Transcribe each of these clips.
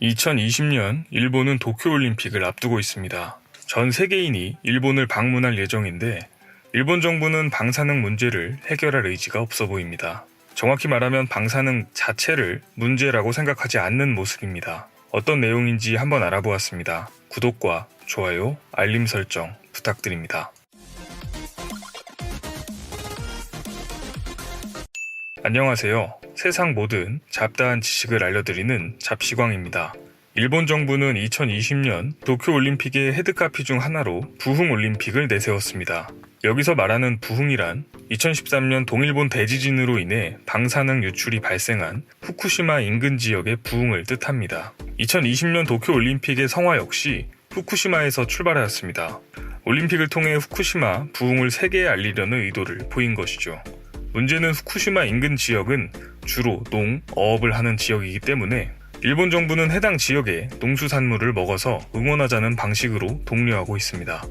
2020년 일본은 도쿄올림픽을 앞두고 있습니다. 전 세계인이 일본을 방문할 예정인데 일본 정부는 방사능 문제를 해결할 의지가 없어 보입니다. 정확히 말하면 방사능 자체를 문제라고 생각하지 않는 모습입니다. 어떤 내용인지 한번 알아보았습니다. 구독과 좋아요, 알림 설정 부탁드립니다. 안녕하세요. 세상 모든 잡다한 지식을 알려드리는 잡시광입니다. 일본 정부는 2020년 도쿄올림픽의 헤드카피 중 하나로 부흥올림픽을 내세웠습니다. 여기서 말하는 부흥이란 2013년 동일본 대지진으로 인해 방사능 유출이 발생한 후쿠시마 인근 지역의 부흥을 뜻합니다. 2020년 도쿄올림픽의 성화 역시 후쿠시마에서 출발하였습니다. 올림픽을 통해 후쿠시마 부흥을 세계에 알리려는 의도를 보인 것이죠. 문제는 후쿠시마 인근 지역은 주로 농, 어업을 하는 지역이기 때문에 일본 정부는 해당 지역에 농수산물을 먹어서 응원하자는 방식으로 독려하고 있습니다.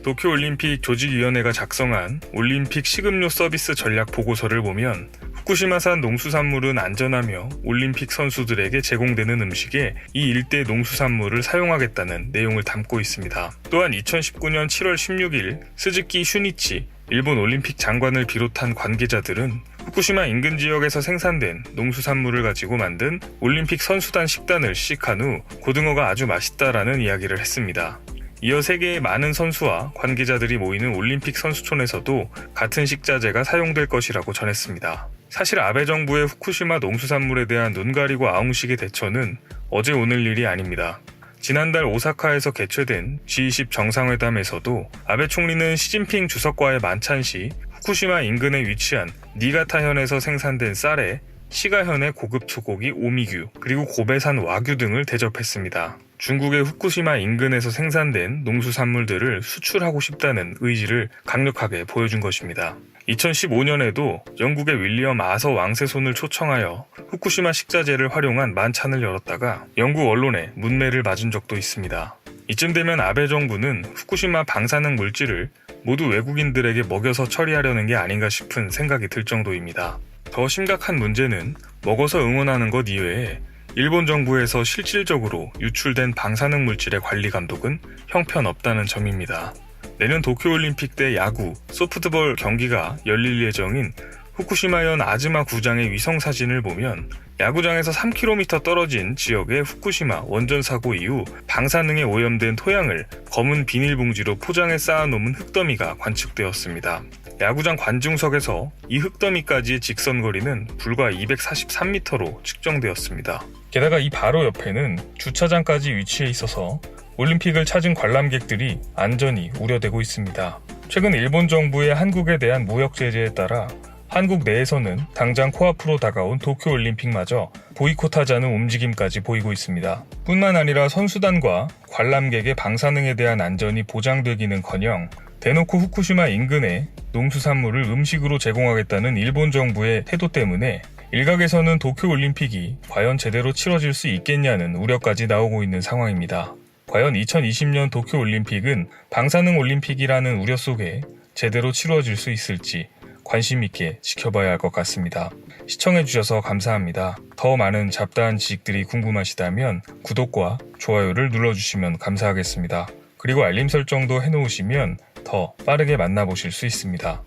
도쿄올림픽 조직위원회가 작성한 올림픽 식음료 서비스 전략 보고서를 보면 후쿠시마산 농수산물은 안전하며 올림픽 선수들에게 제공되는 음식에 이 일대 농수산물을 사용하겠다는 내용을 담고 있습니다. 또한 2019년 7월 16일 스즈키 슈니치 일본 올림픽 장관을 비롯한 관계자들은 후쿠시마 인근 지역에서 생산된 농수산물을 가지고 만든 올림픽 선수단 식단을 시식한 후 고등어가 아주 맛있다라는 이야기를 했습니다. 이어 세계의 많은 선수와 관계자들이 모이는 올림픽 선수촌에서도 같은 식자재가 사용될 것이라고 전했습니다. 사실 아베 정부의 후쿠시마 농수산물에 대한 눈 가리고 아웅식의 대처는 어제 오늘 일이 아닙니다. 지난달 오사카에서 개최된 G20 정상회담에서도 아베 총리는 시진핑 주석과의 만찬 시 후쿠시마 인근에 위치한 니가타현에서 생산된 쌀에 시가현의 고급 소고기 오미규 그리고 고베산 와규 등을 대접했습니다. 중국의 후쿠시마 인근에서 생산된 농수산물들을 수출하고 싶다는 의지를 강력하게 보여준 것입니다. 2015년에도 영국의 윌리엄 아서 왕세손을 초청하여 후쿠시마 식자재를 활용한 만찬을 열었다가 영국 언론에 문매를 맞은 적도 있습니다. 이쯤 되면 아베 정부는 후쿠시마 방사능 물질을 모두 외국인들에게 먹여서 처리하려는 게 아닌가 싶은 생각이 들 정도입니다. 더 심각한 문제는 먹어서 응원하는 것 이외에 일본 정부에서 실질적으로 유출된 방사능 물질의 관리 감독은 형편없다는 점입니다. 내년 도쿄올림픽 때 야구, 소프트볼 경기가 열릴 예정인 후쿠시마현 아즈마 구장의 위성사진을 보면 야구장에서 3km 떨어진 지역의 후쿠시마 원전 사고 이후 방사능에 오염된 토양을 검은 비닐봉지로 포장해 쌓아놓은 흙더미가 관측되었습니다. 야구장 관중석에서 이 흙더미까지의 직선거리는 불과 243m로 측정되었습니다. 게다가 이 바로 옆에는 주차장까지 위치해 있어서 올림픽을 찾은 관람객들이 안전이 우려되고 있습니다. 최근 일본 정부의 한국에 대한 무역 제재에 따라 한국 내에서는 당장 코앞으로 다가온 도쿄올림픽마저 보이콧하자는 움직임까지 보이고 있습니다. 뿐만 아니라 선수단과 관람객의 방사능에 대한 안전이 보장되기는커녕 대놓고 후쿠시마 인근에 농수산물을 음식으로 제공하겠다는 일본 정부의 태도 때문에 일각에서는 도쿄올림픽이 과연 제대로 치러질 수 있겠냐는 우려까지 나오고 있는 상황입니다. 과연 2020년 도쿄올림픽은 방사능 올림픽이라는 우려 속에 제대로 치러질 수 있을지 관심 있게 지켜봐야 할 것 같습니다. 시청해주셔서 감사합니다. 더 많은 잡다한 지식들이 궁금하시다면 구독과 좋아요를 눌러주시면 감사하겠습니다. 그리고 알림 설정도 해놓으시면 더 빠르게 만나보실 수 있습니다.